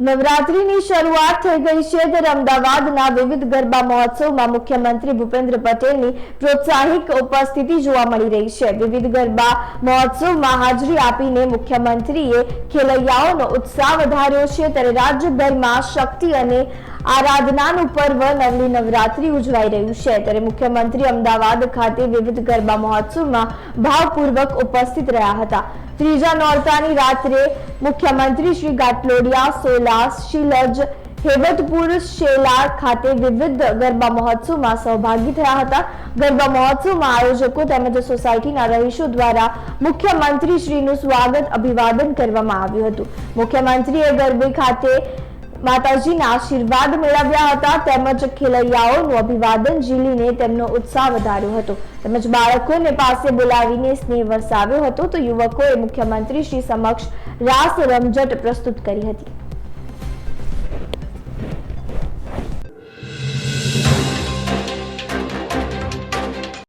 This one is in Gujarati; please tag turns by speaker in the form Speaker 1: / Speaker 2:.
Speaker 1: નવરાત્રીની શરૂઆત થઈ ગઈ છે ત્યારે અમદાવાદના વિવિધ ગરબા મહોત્સવમાં મુખ્યમંત્રી ભૂપેન્દ્ર પટેલની પ્રોત્સાહિક ઉપસ્થિતિ જોવા મળી રહી છે। વિવિધ ગરબા મહોત્સવમાં હાજરી આપીને મુખ્યમંત્રીએ ખેલૈયાઓનો ઉત્સાહ વધાર્યો છે ત્યારે રાજ્યભરમાં શક્તિ અને આરાધનાનું પર્વ નવલી નવરાત્રી ઉજવાઈ રહ્યું છે ત્યારે મુખ્યમંત્રી અમદાવાદ ખાતે વિવિધ ગરબા મહોત્સવમાં ભાવપૂર્વક ઉપસ્થિત રહ્યા હતા। ત્રીજા નોરતાની રાત્રે મુખ્યમંત્રી શ્રી ગાટલોડિયા, સોલા, શિલજ, હેબતપુર, શેલા ખાતે વિવિધ ગરબા મહોત્સવમાં સહભાગી થયા હતા। ગરબા મહોત્સવમાં આયોજકો તેમજ સોસાયટીના રહીશો દ્વારા મુખ્યમંત્રી શ્રીનું સ્વાગત અભિવાદન કરવામાં આવ્યું હતું। મુખ્યમંત્રીએ ગરબે ખાતે માતાજીના આશીર્વાદ મેળવ્યા હતા તેમજ ખેલૈયાઓનું અભિવાદન ઝીલીને તેમનો ઉત્સાહ વધાર્યો હતો તેમજ બાળકોને પાસે બોલાવીને સ્નેહ વરસાવ્યો હતો તો યુવકોએ મુખ્યમંત્રી શ્રી સમક્ષ રાસ રમઝટ પ્રસ્તુત કરી હતી।